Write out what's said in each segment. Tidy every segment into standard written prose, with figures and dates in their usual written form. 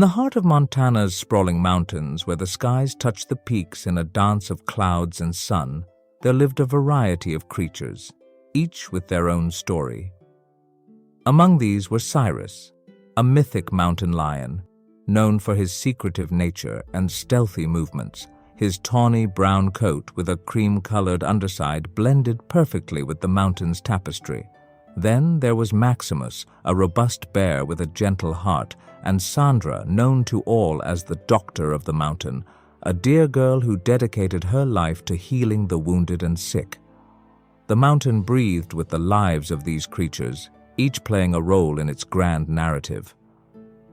the heart of Montana's sprawling mountains, where the skies touched the peaks in a dance of clouds and sun, there lived a variety of creatures, each with their own story. Among these were Cyrus, a mythic mountain lion, known for his secretive nature and stealthy movements. His tawny brown coat with a cream-colored underside blended perfectly with the mountain's tapestry. Then there was Maximus, a robust bear with a gentle heart, and Sandra, known to all as the Doctor of the Mountain, a dear girl who dedicated her life to healing the wounded and sick. The mountain breathed with the lives of these creatures, each playing a role in its grand narrative.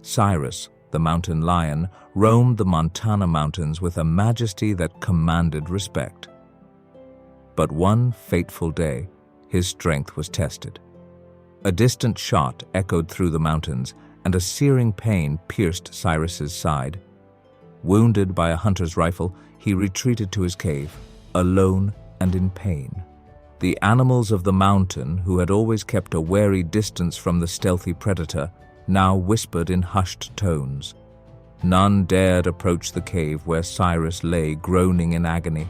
Cyrus, the mountain lion, roamed the Montana mountains with a majesty that commanded respect. But one fateful day, his strength was tested. A distant shot echoed through the mountains, and a searing pain pierced Cyrus's side. Wounded by a hunter's rifle, he retreated to his cave, alone and in pain. The animals of the mountain, who had always kept a wary distance from the stealthy predator, now whispered in hushed tones. None dared approach the cave where Cyrus lay groaning in agony.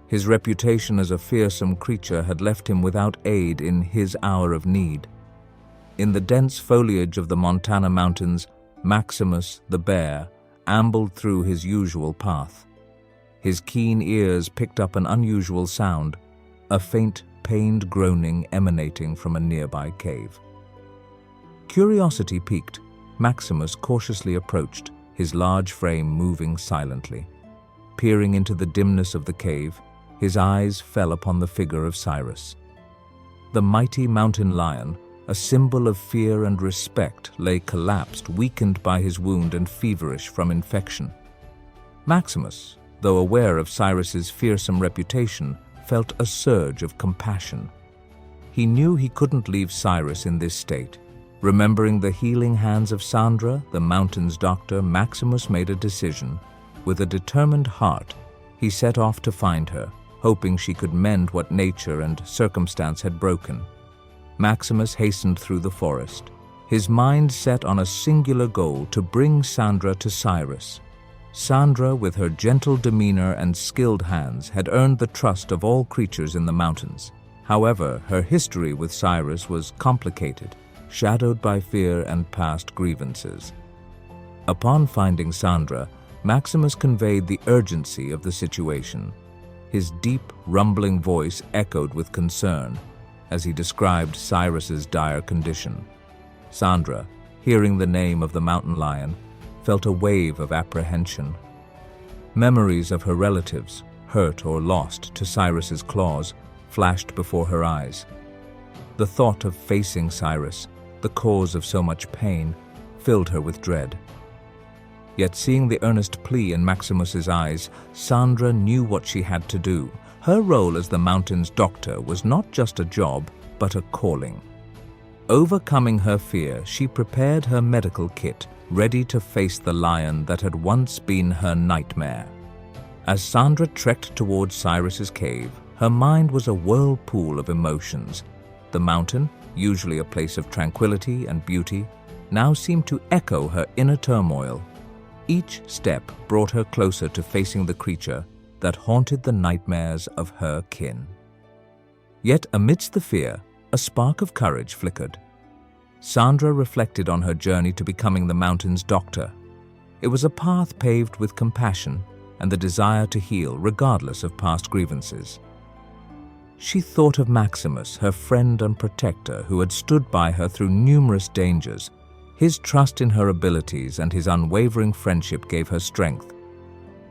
His reputation as a fearsome creature had left him without aid in his hour of need. In the dense foliage of the Montana mountains, Maximus, the bear, ambled through his usual path. His keen ears picked up an unusual sound, a faint, pained groaning emanating from a nearby cave. Curiosity piqued, Maximus cautiously approached, his large frame moving silently. Peering into the dimness of the cave, his eyes fell upon the figure of Cyrus. The mighty mountain lion, a symbol of fear and respect, lay collapsed, weakened by his wound and feverish from infection. Maximus, though aware of Cyrus's fearsome reputation, felt a surge of compassion. He knew he couldn't leave Cyrus in this state. Remembering the healing hands of Sandra, the mountain's doctor, Maximus made a decision. With a determined heart, he set off to find her, hoping she could mend what nature and circumstance had broken. Maximus hastened through the forest, his mind set on a singular goal: to bring Sandra to Cyrus. Sandra, with her gentle demeanor and skilled hands, had earned the trust of all creatures in the mountains. However, her history with Cyrus was complicated, shadowed by fear and past grievances. Upon finding Sandra, Maximus conveyed the urgency of the situation. His deep, rumbling voice echoed with concern as he described Cyrus's dire condition. Sandra, hearing the name of the mountain lion, felt a wave of apprehension. Memories of her relatives, hurt or lost to Cyrus's claws, flashed before her eyes. The thought of facing Cyrus, the cause of so much pain, filled her with dread. Yet seeing the earnest plea in Maximus's eyes, Sandra knew what she had to do. Her role as the mountain's doctor was not just a job, but a calling. Overcoming her fear, she prepared her medical kit, ready to face the lion that had once been her nightmare. As Sandra trekked towards Cyrus's cave, her mind was a whirlpool of emotions. The mountain, usually a place of tranquility and beauty, now seemed to echo her inner turmoil. Each step brought her closer to facing the creature that haunted the nightmares of her kin. Yet amidst the fear, a spark of courage flickered. Sandra reflected on her journey to becoming the mountain's doctor. It was a path paved with compassion and the desire to heal regardless of past grievances. She thought of Maximus, her friend and protector, who had stood by her through numerous dangers. His trust in her abilities and his unwavering friendship gave her strength.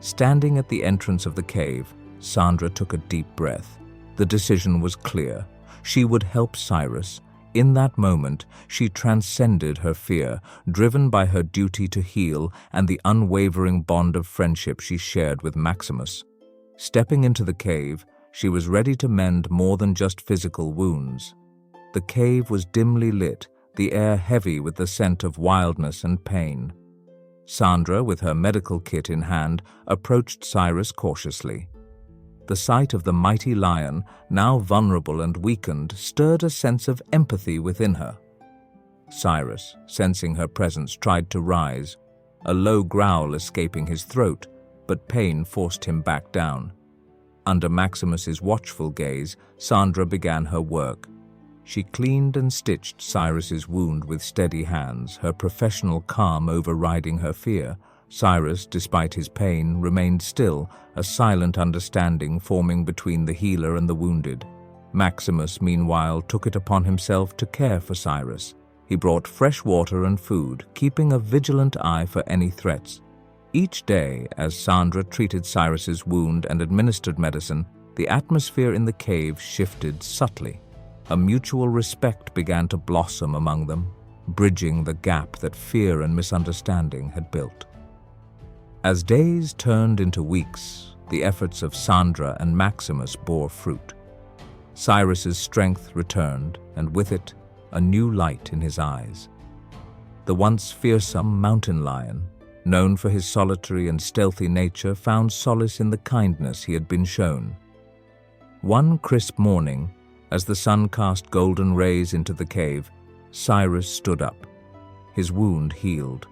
Standing at the entrance of the cave, Sandra took a deep breath. The decision was clear. She would help Cyrus. In that moment, she transcended her fear, driven by her duty to heal and the unwavering bond of friendship she shared with Maximus. Stepping into the cave, she was ready to mend more than just physical wounds. The cave was dimly lit, the air heavy with the scent of wildness and pain. Sandra, with her medical kit in hand, approached Cyrus cautiously. The sight of the mighty lion, now vulnerable and weakened, stirred a sense of empathy within her. Cyrus, sensing her presence, tried to rise. a low growl escaping his throat, but pain forced him back down. Under Maximus's watchful gaze, Sandra began her work. She cleaned and stitched Cyrus's wound with steady hands, her professional calm overriding her fear. Cyrus, despite his pain, remained still, a silent understanding forming between the healer and the wounded. Maximus, meanwhile, took it upon himself to care for Cyrus. He brought fresh water and food, keeping a vigilant eye for any threats. Each day, as Sandra treated Cyrus's wound and administered medicine, the atmosphere in the cave shifted subtly. A mutual respect began to blossom among them, bridging the gap that fear and misunderstanding had built. As days turned into weeks, the efforts of Sandra and Maximus bore fruit. Cyrus's strength returned, and with it, a new light in his eyes. The once fearsome mountain lion, known for his solitary and stealthy nature, found solace in the kindness he had been shown. One crisp morning, as the sun cast golden rays into the cave, Cyrus stood up. His wound healed,